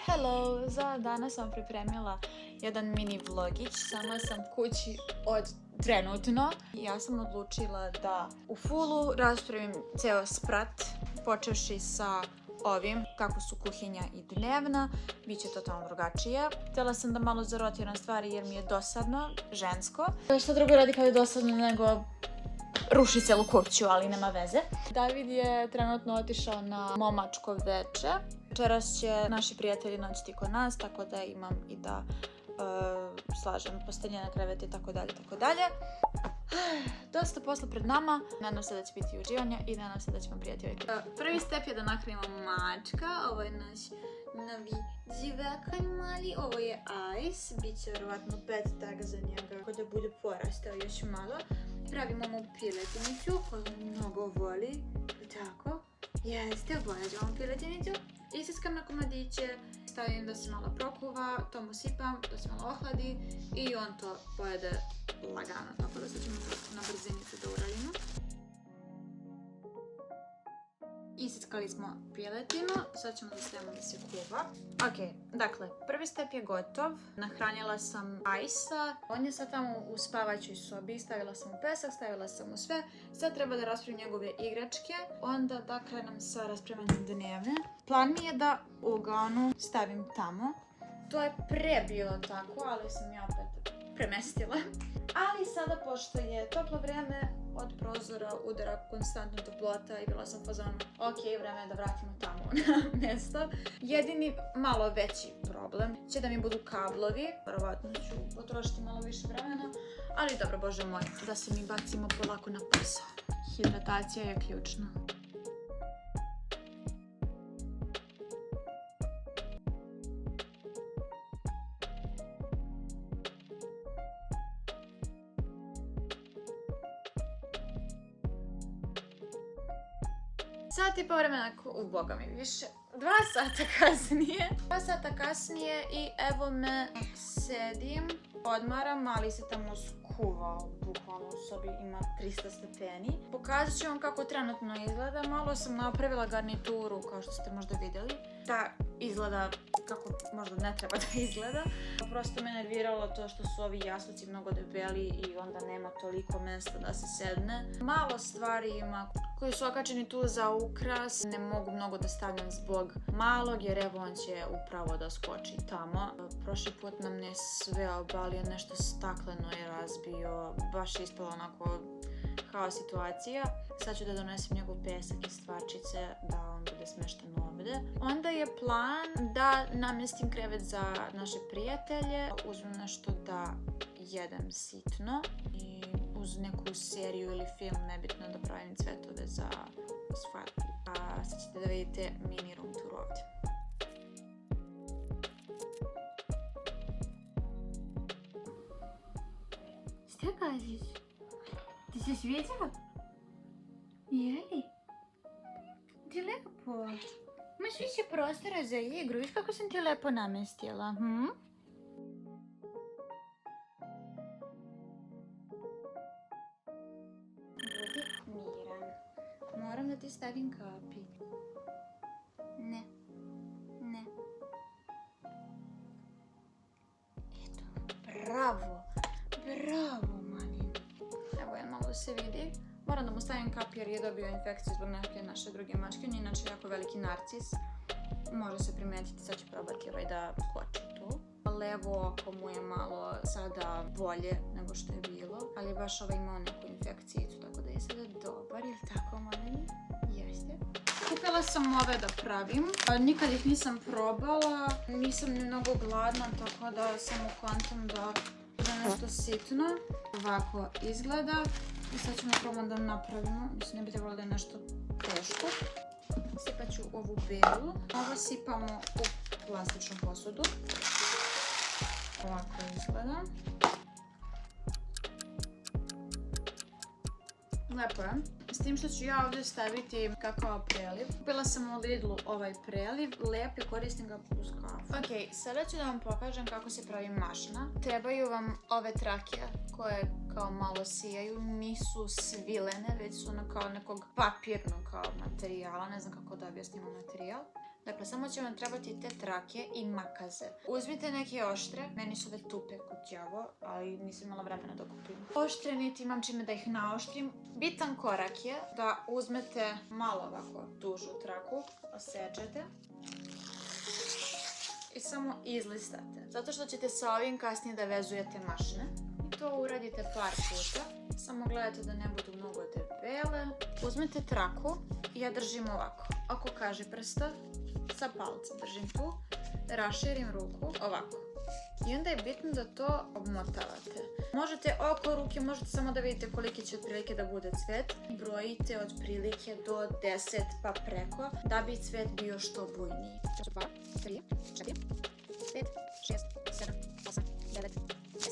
Hello! Za danas sam pripremila jedan mini vlogić. Sama sam kući od trenutno. Ja sam odlučila da u fullu raspravim ceo sprat, počevši sa ovim, kako su kuhinja i dnevna, bit će totalno drugačije. Htjela sam da malo zarotiram stvari jer mi je dosadno, žensko. Što drugo radi kad je dosadno nego ruši celu kuću, ali nema veze. David je trenutno otišao na momačko veče. Večeras će naši prijatelji noćiti kod nas, tako da imam i da slažem postelje na krevet i tako dalje. Dosta posla pred nama. Nadam se da će biti uživanja i nadam se da će vam prijati ovaj klip. Prvi step je da napravimo mačka. Ovo je naš novi živakanj mali. Ovo je Ice. Biće vjerovatno pet taga za njega kada bude porastao još malo. Pravimo mu piletinicu koju mnogo voli. Tako. Jeste, obožavam piletinicu. Isiskam na komadiće, stavim da se malo prokuva, to mu sipam, da se malo ohladi i on to pojede lagano, tako da sad ćemo na brzinicu da uradimo. Isiskali smo piletinu, sad ćemo da stavimo da se kuva. Ok, dakle, prvi step je gotov. Nahranila sam Ice-a. On je sad tamo u spavaćoj sobi. Stavila sam mu pesak, stavila sam mu sve. Sad treba da raspravim njegove igračke. Onda da krenem sa raspravanjem dnevne. Plan mi je da uganu stavim tamo. To je pre bilo tako, ali sam ja opet premestila. Ali sada, pošto je toplo vreme, od prozora udara konstantno toplota i bila sam u fazonu, ok, vreme je da vratimo tamo na mjesto. Jedini malo veći problem će da mi budu kablovi. Vjerovatno ću potrošiti malo više vremena, ali dobro, bože moj, da se mi bacimo polako na posao. Hidratacija je ključna. Sat i po vremena, boga mi više, 2 sata kasnije i evo me, sedim, odmaram, ali se tamo skuvao, bukvalno u sobi ima 300 stepeni. Pokazat ću vam kako trenutno izgleda, malo sam napravila garnituru, kao što ste možda vidjeli, da izgleda kako možda ne treba da izgleda. Prosto me nerviralo to što su ovi jastuci mnogo debeli i onda nema toliko mjesta da se sedne. Malo stvari ima koji su okačeni tu za ukras, ne mogu mnogo da stavljam zbog malog jer evo on će upravo da skoči tamo. Prošli put nam je sve obalio, nešto stakleno je razbio, baš je ispalo onako kao situacija. Sad ću da donesem njegov pesak i stvarčice da on bude smešten ovdje. Onda je plan da namjestim krevet za naše prijatelje, uzmem nešto da jedem sitno i uz neku seriju ili film, nebitno, da pravim cvetove za svadbu. A sad ćete da vidite mini room tour ovdje. Šta kažeš? Ti se sviđa? Jeli? Ti lepo. Imaš više prostora za igru, viš kako sam ti lepo namestila, Moram da ti stavim kapi. Ne. Eto, bravo, malin. Evo je, malo se vidi. Moram da mu stavim kapi jer je dobio infekciju zbog neke naše druge mačke. On je inače jako veliki narcis. Može se primetiti, sad ću probati da skoči tu. Levo oko mu je malo sada bolje nego što je bilo, ali baš imao neku infekcijicu, tako da je sada dobar, ili tako, malini? Jeste. Kupila sam ove da pravim, nikad ih nisam probala, nisam ni mnogo gladna, tako da sam u kontom da za nešto sitno. Ovako izgleda i sad ćemo probati da napravimo, mislim ne bi trebalo da je nešto teško. Sipat ću ovu belu, ovo sipamo u plastičnu posudu. Ovako izgleda. Lepo je. S tim što ću ja ovdje staviti kakao preliv. Kupila sam u Lidlu ovaj preliv. Lep je, koristim ga uz kafu. Ok, sada ću da vam pokažem kako se pravi mašna. Trebaju vam ove trakije koje kao malo sijaju. Nisu svilene, već su kao nekog papirnog kao materijala. Ne znam kako da objasnimo materijal. Dakle, samo će vam trebati te trake i makaze. Uzmite neke oštre, meni su ove tupe kod đavo, ali nisam imala vremena da kupim. Oštre niti imam čime da ih naoštrim. Bitan korak je da uzmete malo ovako dužu traku, osečete i samo izlistate. Zato što ćete sa ovim kasnije da vezujete mašne. I to uradite par puta. Samo gledajte da ne budu mnogo debele. Uzmete traku i ja držim ovako. Oko kaži prsta, sa palcem držim tu, raširim ruku ovako. I onda je bitno da to obmotavate. Možete oko ruke, možete samo da vidite koliki će otprilike da bude cvet. Brojite otprilike do 10 pa preko, da bi cvet bio što bujniji. 2, 3, 4, 5, 6, 7, 8, 9, 10.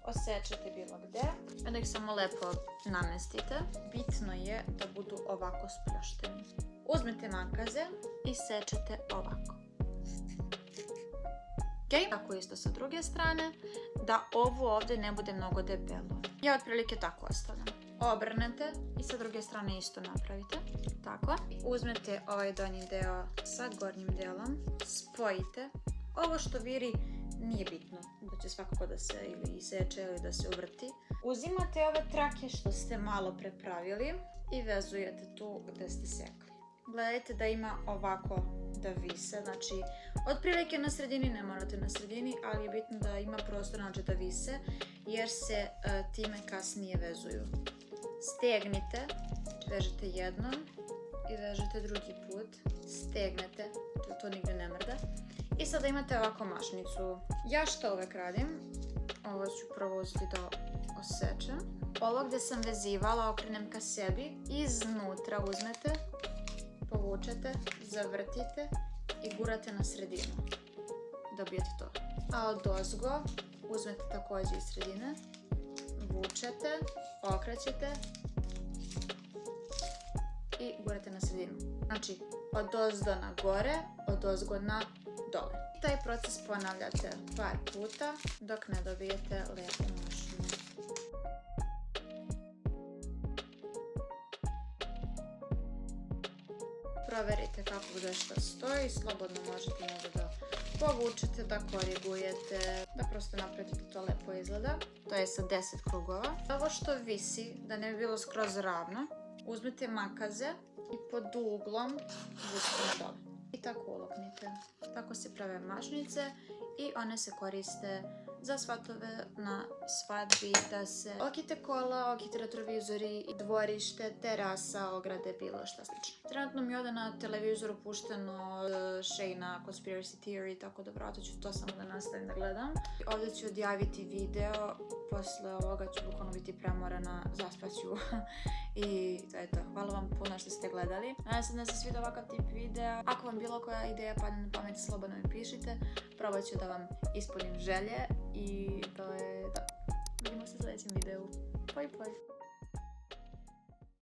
Osečete bilo gde, onda ih samo lepo namestite. Bitno je da budu ovako spljošteni. Uzmete makaze i sečete ovako. Ok, tako isto sa druge strane, da ovo ovdje ne bude mnogo debelo. Ja otprilike tako ostavljam. Obrnete i sa druge strane isto napravite. Tako. Uzmete ovaj donji deo sa gornjim delom, spojite. Ovo što viri nije bitno, da će svakako da se ili iseče ili da se uvrti. Uzimate ove trake što ste malo prepravili i vezujete tu gde ste sekli. Gledajte da ima ovako da vise, znači otprilike na sredini, ne morate na sredini, ali je bitno da ima prostor znači da vise, jer se time kasnije vezuju. Stegnite, vežete jednom i vežete drugi put, stegnete, to nigde ne mrda. I sada imate ovako mašnicu. Ja što uvek radim, ovo ću prvo uzeti da osečem. Ovo gde sam vezivala okrenem ka sebi, iznutra uzmete, povučete, zavrtite i gurate na sredinu. Dobijete to. A odozgo uzmete također iz sredine, vučete, okrećete i gurate na sredinu. Znači, odozdo na gore, odozgo na dole. Taj proces ponavljate par puta dok ne dobijete lepu mašinu. Proverite kako gde šta stoji, slobodno možete možda da povučete, da korigujete, da prosto napravite da to lepo izgleda. To je sa 10 krugova. Ovo što visi, da ne bi bilo skroz ravno, uzmete makaze i pod uglom vučete na dole. I tako uloknite. Tako se prave mašnice i one se koriste za svatove na svadbi, da se okite kola, okite retrovizori, dvorište, terasa, ograde, bilo šta slično. Trenutno mi je ovdje na televizoru pušteno Shayna Conspiracy Theory, tako da vratno ću to samo da nastavim da gledam. Ovdje ću odjaviti video, posle ovoga ću bukvalno biti premorana, zaspaću i to je to. Hvala vam puno što ste gledali. Nadam se da se sviđa ovakav tip videa. Ako vam bilo koja ideja padne na pamet, slobodno mi pišite. Probat ću da vam ispunim želje i to je to. Vidimo se u sljedećem videu. Poj, poj!